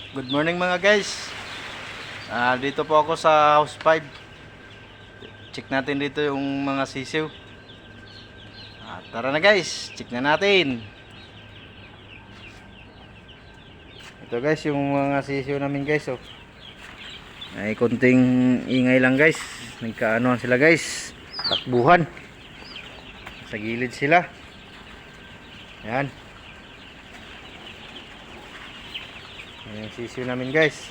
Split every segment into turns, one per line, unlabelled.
Good morning mga guys. Dito po ako sa House 5. Check natin dito yung mga sisiw. Tara na guys, check na natin. Ito guys yung mga sisiw namin guys. Ay konting ingay lang guys. Nagkaanoan sila guys. Takbuhan. Sa gilid sila. Yan. Yan yung sisiw namin guys.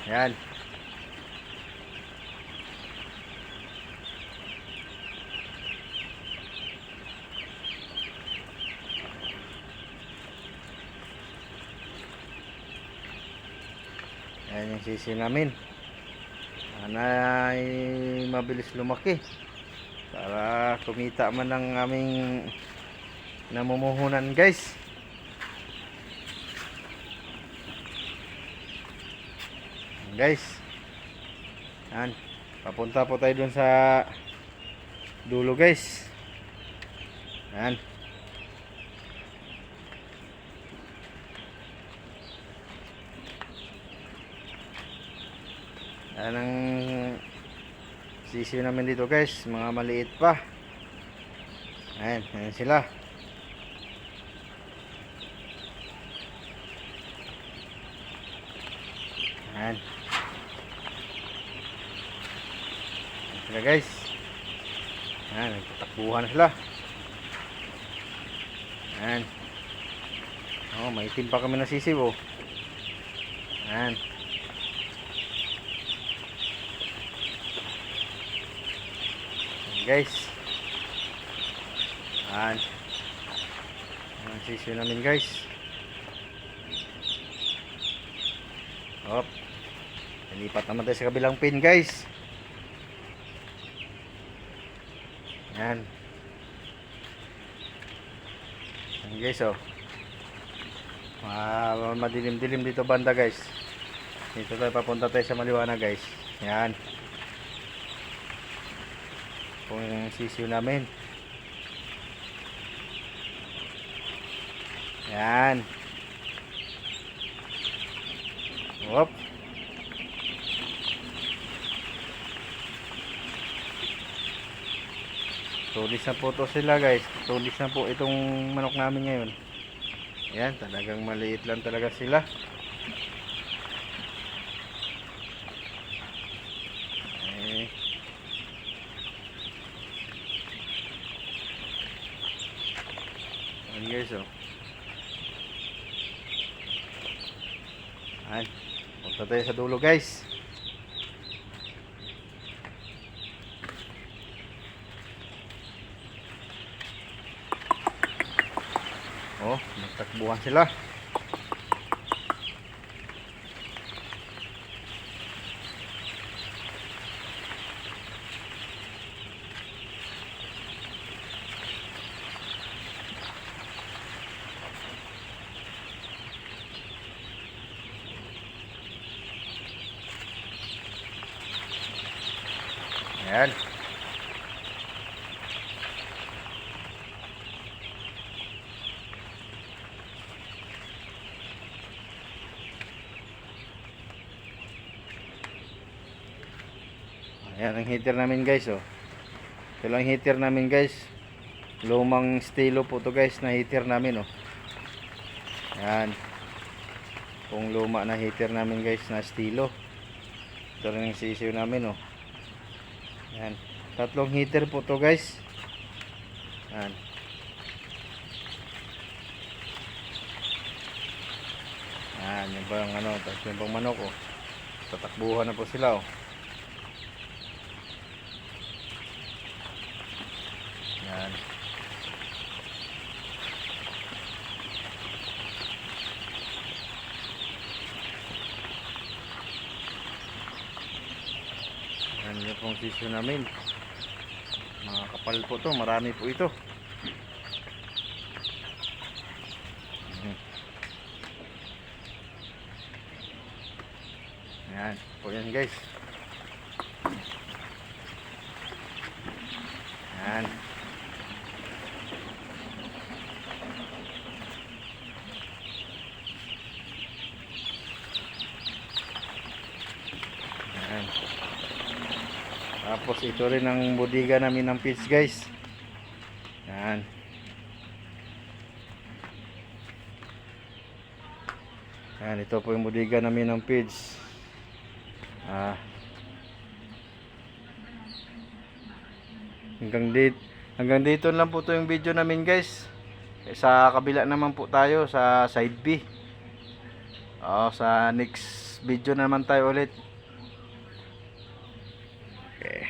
Yan. Yan yung sisiw namin. Sana ay mabilis lumaki. Para kumita man ng aming namumuhunan guys. Guys, yan, papunta po tayo dun sa dulo guys. Yan. Yan ang sisiw namin dito guys, mga maliit pa. Ayan, ayan sila. Ayan sila guys. Ayan, nagtatakbuhan sila. Ayan. Oh, may itim pa kami na sisiw oh. Ayan. Ayan guys. Ayan. Ayan sisiw namin guys. Hop. Nilipat naman tayo sa kabilang pin guys. Yan. Yan guys oh. Madilim-dilim dito banda guys. Dito tayo papunta tayo sa maliwanag guys. Yan. Kung yung sisiw namin. Yan. Hop. Tulis na po to sila guys. Tulis na po itong manok namin ngayon. Ayan, talagang maliit lang talaga sila. Ayan guys oh. Ayan, punta tayo sa dulo guys. Oh, nagtakbuhan sila. Ayan. Ayan ang heater namin guys oh. Ito lang heater namin guys. Lumang estilo po to guys na heater namin oh. Ayan. Kung luma na heater namin guys na estilo. Ito rin yung sisiw namin oh. Ayan. Tatlong heater po to guys. Ayan. Ayan yung pang ano, tapos yung pang manok oh. Tatakbuhan na po sila oh. Yan. Yan yung pong sisiw namin. Mga kapal po to, marami po ito. Yan po yan guys. Yan. Tapos ito rin ang bodega namin ng feeds guys. Yan. Yan, ito po yung bodega namin ng feeds. Hanggang dito lang po to yung video namin guys. Sa kabila naman po tayo sa side B. Sa next video naman tayo ulit. Okay.